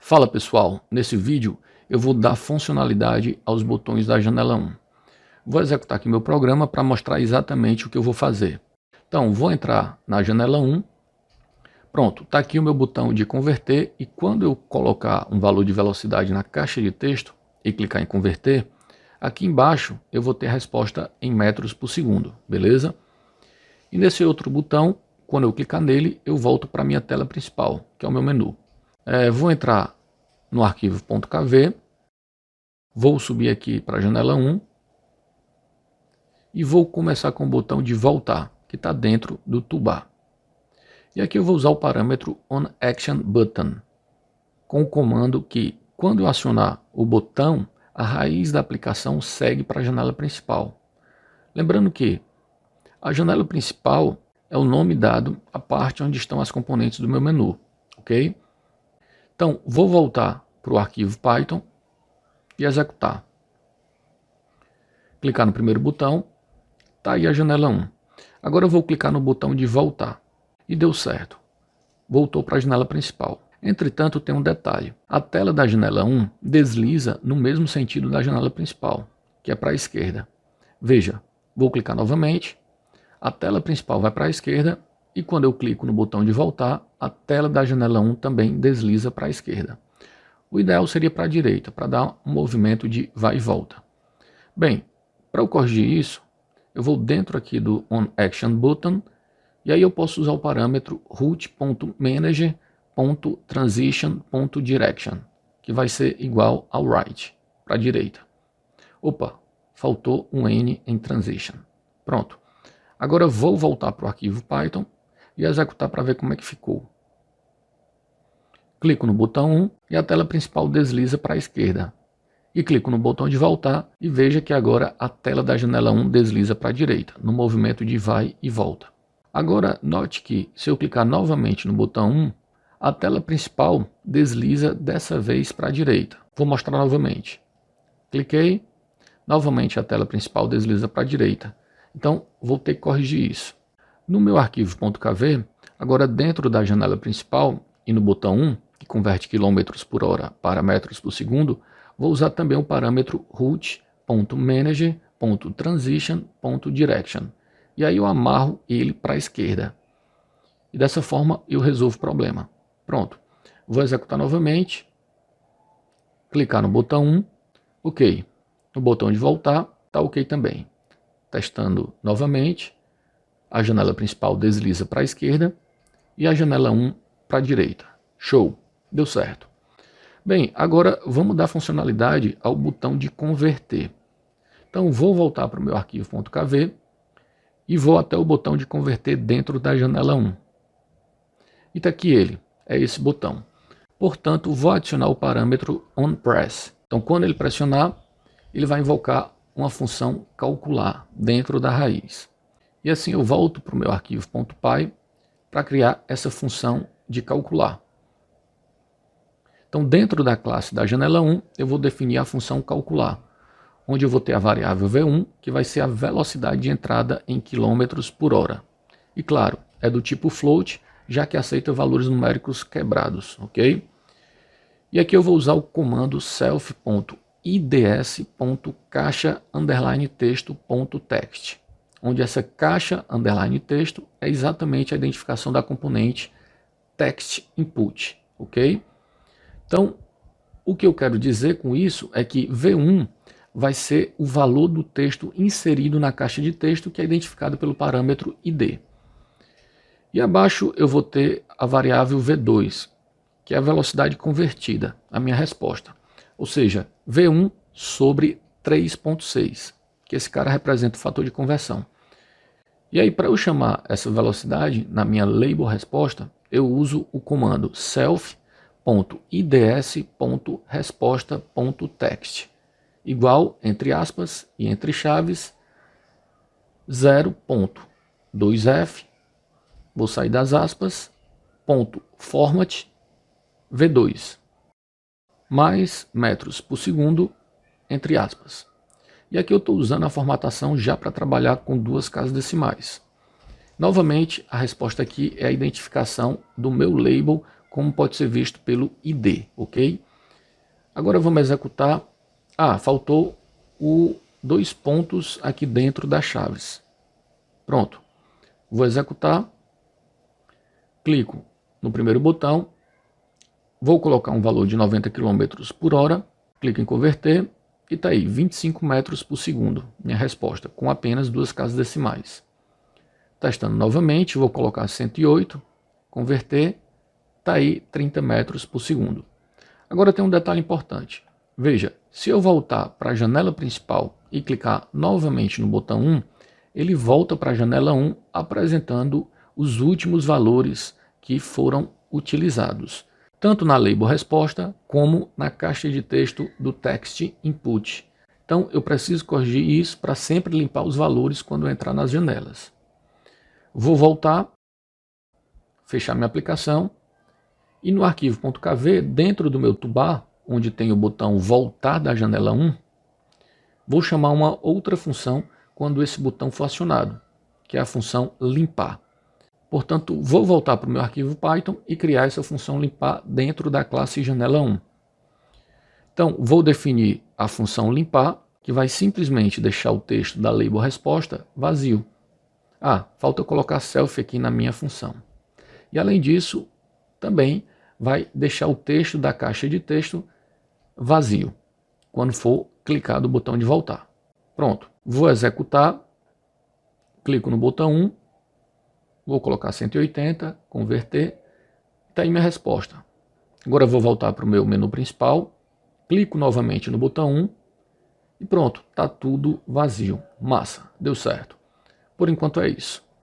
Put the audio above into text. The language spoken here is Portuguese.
Fala pessoal, nesse vídeo eu vou dar funcionalidade aos botões da janela 1. Vou executar aqui meu programa para mostrar exatamente o que eu vou fazer. Então vou entrar na janela 1, pronto, está aqui o meu botão de converter e quando eu colocar um valor de velocidade na caixa de texto e clicar em converter, aqui embaixo eu vou ter a resposta em metros por segundo, beleza? E nesse outro botão, quando eu clicar nele, eu volto para a minha tela principal, que é o meu menu. Vou entrar no arquivo .kv, vou subir aqui para a janela 1 e vou começar com o botão de voltar, que está dentro do toolbar. E aqui eu vou usar o parâmetro onActionButton, com o comando que, quando eu acionar o botão, a raiz da aplicação segue para a janela principal. Lembrando que a janela principal é o nome dado à parte onde estão as componentes do meu menu, ok? Então, vou voltar para o arquivo Python e executar. Clicar no primeiro botão, está aí a janela 1. Agora eu vou clicar no botão de voltar. E deu certo. Voltou para a janela principal. Entretanto, tem um detalhe. A tela da janela 1 desliza no mesmo sentido da janela principal, que é para a esquerda. Veja, vou clicar novamente, a tela principal vai para a esquerda e quando eu clico no botão de voltar, a tela da janela 1 também desliza para a esquerda. O ideal seria para a direita, para dar um movimento de vai e volta. Bem, para eu corrigir isso, eu vou dentro aqui do onActionButton e aí eu posso usar o parâmetro root.manager.transition.direction, que vai ser igual ao right, para a direita. Opa, faltou um N em transition. Pronto. Agora eu vou voltar para o arquivo Python e executar para ver como é que ficou. Clico no botão 1 e a tela principal desliza para a esquerda. E clico no botão de voltar e veja que agora a tela da janela 1 desliza para a direita, no movimento de vai e volta. Agora note que se eu clicar novamente no botão 1, a tela principal desliza dessa vez para a direita. Vou mostrar novamente. Cliquei, novamente a tela principal desliza para a direita. Então vou ter que corrigir isso. No meu arquivo .kv, agora dentro da janela principal e no botão 1, que converte quilômetros por hora para metros por segundo, vou usar também o parâmetro root.manager.transition.direction. E aí eu amarro ele para a esquerda. E dessa forma eu resolvo o problema. Pronto. Vou executar novamente. Clicar no botão 1. Ok. No botão de voltar, está ok também. Testando novamente. A janela principal desliza para a esquerda e a janela 1 para a direita. Show! Deu certo. Bem, agora vamos dar funcionalidade ao botão de converter. Então vou voltar para o meu arquivo .kv e vou até o botão de converter dentro da janela 1. E está aqui ele, é esse botão. Portanto, vou adicionar o parâmetro onPress. Então quando ele pressionar, ele vai invocar uma função calcular dentro da raiz. E assim eu volto para o meu arquivo .py para criar essa função de calcular. Então dentro da classe da janela 1 eu vou definir a função calcular, onde eu vou ter a variável V1, que vai ser a velocidade de entrada em quilômetros por hora. E claro, é do tipo float, já que aceita valores numéricos quebrados, ok? E aqui eu vou usar o comando self.ids.caixa_texto.text, onde essa caixa underline texto é exatamente a identificação da componente text input, ok? Então, o que eu quero dizer com isso é que V1 vai ser o valor do texto inserido na caixa de texto que é identificado pelo parâmetro id. E abaixo eu vou ter a variável V2, que é a velocidade convertida, a minha resposta. Ou seja, V1 sobre 3.6, que esse cara representa o fator de conversão. E aí, para eu chamar essa velocidade na minha label resposta, eu uso o comando self.ids.resposta.text, igual, entre aspas e entre chaves, 0.2f, vou sair das aspas, ponto format v2, mais metros por segundo, entre aspas. E aqui eu estou usando a formatação já para trabalhar com duas casas decimais. Novamente, a resposta aqui é a identificação do meu label como pode ser visto pelo ID, ok? Agora vamos executar. Faltou dois pontos aqui dentro das chaves. Pronto. Vou executar. Clico no primeiro botão. Vou colocar um valor de 90 km por hora. Clico em converter. E está aí, 25 metros por segundo. Minha resposta, com apenas 2 casas decimais. Testando novamente, vou colocar 108. Converter. Está aí, 30 metros por segundo. Agora tem um detalhe importante. Veja, se eu voltar para a janela principal e clicar novamente no botão 1, ele volta para a janela 1 apresentando os últimos valores que foram utilizados, tanto na label resposta como na caixa de texto do text input. Então eu preciso corrigir isso para sempre limpar os valores quando eu entrar nas janelas. Vou voltar, fechar minha aplicação e no arquivo.kv, dentro do meu toolbar, onde tem o botão voltar da janela 1, vou chamar uma outra função quando esse botão for acionado, que é a função limpar. Portanto, vou voltar para o meu arquivo Python e criar essa função limpar dentro da classe janela 1. Então, vou definir a função limpar, que vai simplesmente deixar o texto da label resposta vazio. Falta eu colocar self aqui na minha função. E além disso, também vai deixar o texto da caixa de texto vazio, quando for clicar no botão de voltar. Pronto, vou executar, clico no botão 1, vou colocar 180, converter, está aí minha resposta. Agora vou voltar para o meu menu principal, clico novamente no botão 1 e pronto, está tudo vazio. Massa, deu certo. Por enquanto é isso.